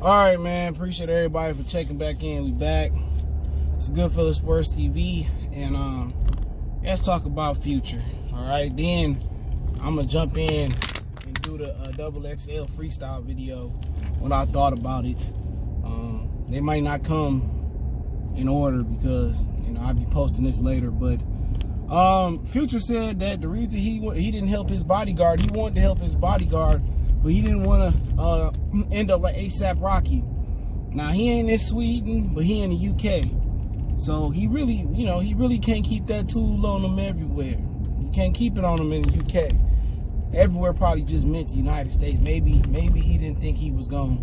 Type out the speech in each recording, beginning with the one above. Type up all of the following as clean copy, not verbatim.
All right, man. Appreciate everybody for checking back in. We back. It's Goodfellas Sports TV, and let's talk about Future. All right, then I'm gonna jump in and do the double XL freestyle video. What I thought about it. They might not come in order because I'll be posting this later, but Future said that the reason he didn't help his bodyguard, he wanted to help his bodyguard, but he didn't want to end up like A$AP Rocky. Now he ain't in Sweden, but he in the UK, so he really can't keep that tool on him everywhere. You can't keep it on him in the UK. Everywhere probably just meant the United States. Maybe he didn't think he was gonna,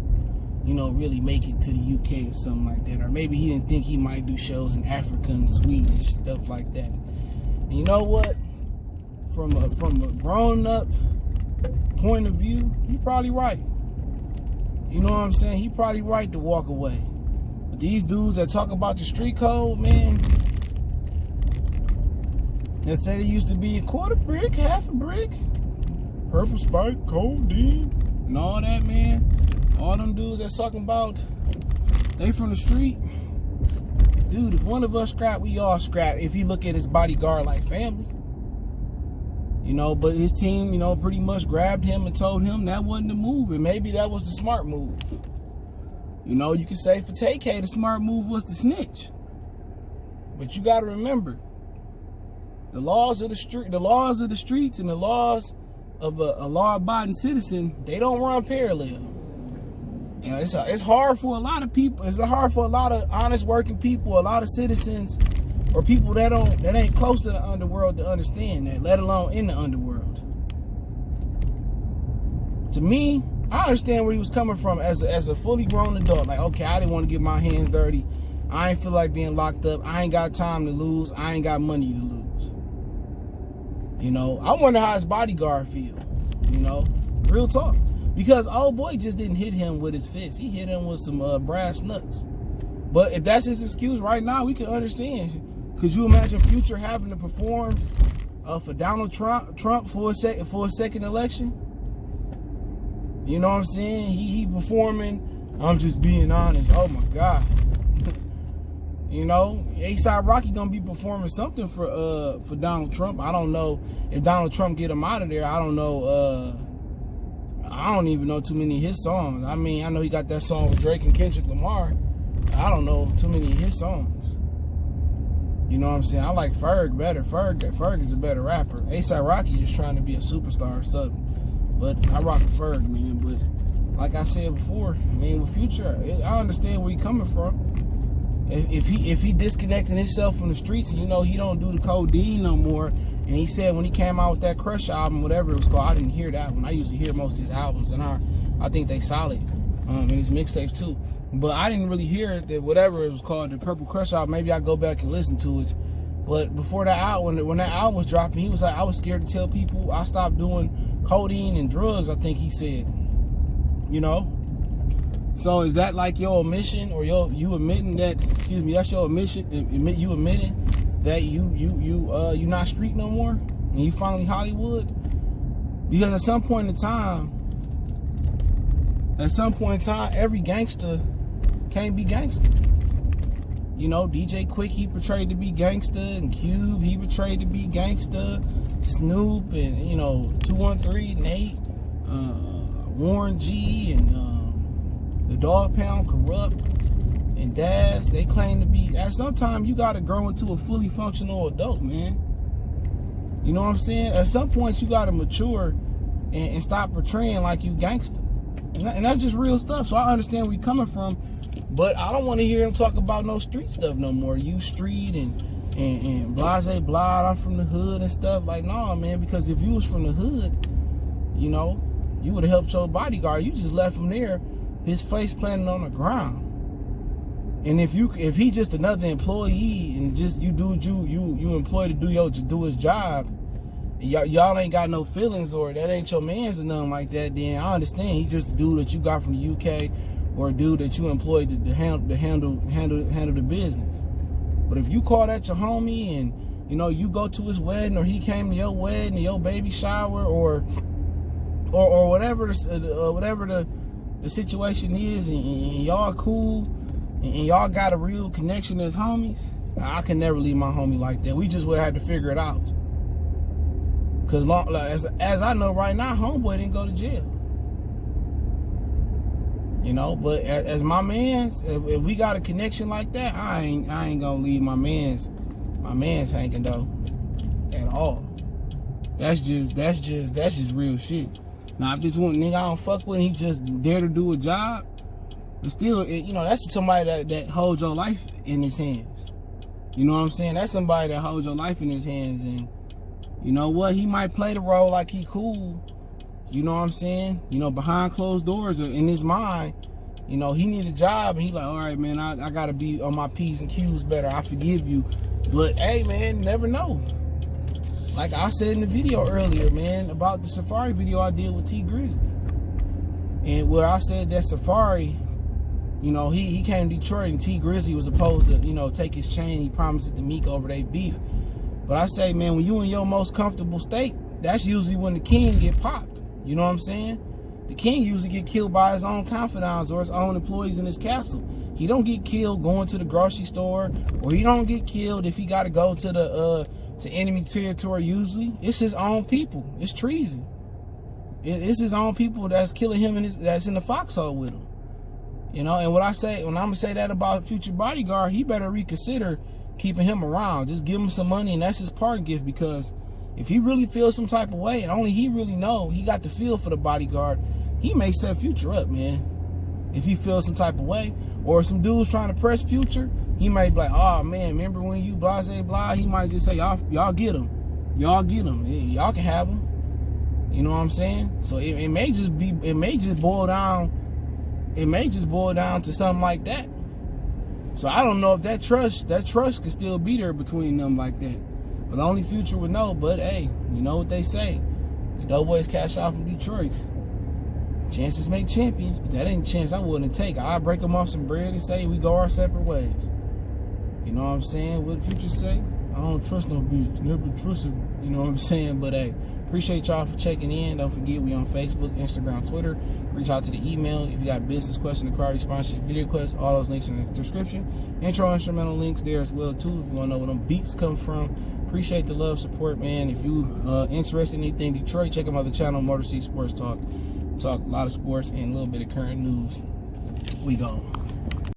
really make it to the UK or something like that, or maybe he didn't think he might do shows in Africa and Swedish stuff like that. And you know what? From a grown up point of view, he probably right. You know what I'm saying? He probably right to walk away. But these dudes that talk about the street code, man, that said it used to be a quarter brick, half a brick, purple spike, codeine, and all that, man. All them dudes that's talking about they from the street. Dude, if one of us scrap, we all scrap. If you look at his bodyguard like family. But his team, pretty much grabbed him and told him that wasn't the move. And maybe that was the smart move. You could say for TK, the smart move was to snitch. But you got to remember, the laws of the streets and the laws of a law-abiding citizen, they don't run parallel. It's hard for a lot of people. It's hard for a lot of honest working people, a lot of citizens, or people that ain't close to the underworld to understand that, let alone in the underworld. To me, I understand where he was coming from as a fully grown adult. Like, okay, I didn't want to get my hands dirty. I ain't feel like being locked up. I ain't got time to lose. I ain't got money to lose. I wonder how his bodyguard feel. Real talk. Because old boy just didn't hit him with his fist. He hit him with some brass knucks. But if that's his excuse right now, we can understand. Could you imagine Future having to perform for Donald Trump for a second election? You know what I'm saying? He performing. I'm just being honest. Oh my God. A$AP Rocky gonna be performing something for Donald Trump. I don't know if Donald Trump get him out of there. I don't know. I don't even know too many of his songs. I mean, I know he got that song with Drake and Kendrick Lamar. I don't know too many of his songs. You know what I'm saying? I like Ferg better. Ferg is a better rapper. A$AP Rocky is trying to be a superstar or something. But I rock with Ferg, man. But like I said before, with Future, I understand where he coming from. If he disconnecting himself from the streets and he don't do the codeine no more, and he said when he came out with that Crush album, whatever it was called, I didn't hear that one. I usually hear most of his albums, and I think they solid, and his mixtapes too. But I didn't really hear that whatever it was called, the Purple Crush album. Maybe I go back and listen to it. But before that album, when that album was dropping, he was like, I was scared to tell people I stopped doing codeine and drugs. I think he said, So is that like your admission, or you admitting that? Excuse me, that's your admission. You admitting that you not street no more, and you finally Hollywood? Because at some point in time, every gangster can't be gangster. DJ Quick, he portrayed to be gangster, and Cube, he portrayed to be gangster. Snoop and 213 Nate, Warren G, and the Dog Pound, Corrupt, and Daz, they claim to be. At some time, you got to grow into a fully functional adult, man. You know what I'm saying? At some point, you got to mature and stop portraying like you gangster. And that's just real stuff. So I understand where you're coming from, but I don't want to hear him talk about no street stuff no more. You street and blase blah, I'm from the hood and stuff. Like, nah, man, because if you was from the hood, you would have helped your bodyguard. You just left him there, his face planted on the ground. And if he just another employee and just you employed to do his job, y'all ain't got no feelings, or that ain't your man's or nothing like that, then I understand. He just a dude that you got from the UK, or a dude that you employed to handle the business. But if you call that your homie and you go to his wedding, or he came to your wedding, or your baby shower, or whatever the the situation is, and y'all cool, and y'all got a real connection as homies, I can never leave my homie like that. We just would have to figure it out. Cause as I know right now, homeboy didn't go to jail. You know, but as my mans, if we got a connection like that, I ain't gonna leave my mans hanging though, at all. That's just real shit. Now if this one nigga I don't fuck with, he just dare to do a job, but still, you know, that's somebody that holds your life in his hands. You know what I'm saying? That's somebody that holds your life in his hands, and you know what? He might play the role like he cool. You know what I'm saying? You know, behind closed doors or in his mind, you know, he need a job, and he like, all right, man, I gotta be on my P's and Q's better. I forgive you. But hey, man, never know. Like I said in the video earlier, man, about the Safari video I did with T Grizzly. And where I said that Safari, you know, he came to Detroit and T Grizzly was supposed to, you know, take his chain. He promised it to Meek over their beef. But I say, man, when you in your most comfortable state, that's usually when the king get popped. You know what I'm saying? The king usually get killed by his own confidants or his own employees in his castle. He don't get killed going to the grocery store, or he don't get killed if he got to go to the to enemy territory. Usually, it's his own people. It's treason. It's his own people that's killing him, and that's in the foxhole with him. You know, and when I'm gonna say that about future Bodyguard, he better reconsider keeping him around. Just give him some money, and that's his parting gift, because if he really feels some type of way, and only he really know, he got the feel for the Bodyguard, he may set Future up, man. If he feels some type of way, or some dudes trying to press Future, he might be like, oh man, remember when you blase blah? He might just say, y'all get him, y'all can have him. You know what I'm saying? So it may just boil down to something like that. So I don't know if that trust could still be there between them like that. But only Future would know. But hey, you know what they say, the Doughboys cash out from Detroit. Chances make champions, but that ain't a chance I wouldn't take. I'd break them off some bread and say we go our separate ways. You know what I'm saying? What Future say? I don't trust no bitch, never trust him. You know what I'm saying? But hey, appreciate y'all for checking in. Don't forget, we on Facebook, Instagram, Twitter. Reach out to the email if you got business question, inquiry, sponsorship, video requests. All those links in the description. Intro, instrumental links there as well too, if you want to know where them beats come from. Appreciate the love, support, man. If you interested in anything Detroit, check out my other channel, Motor City Sports Talk. Talk a lot of sports and a little bit of current news. We gone.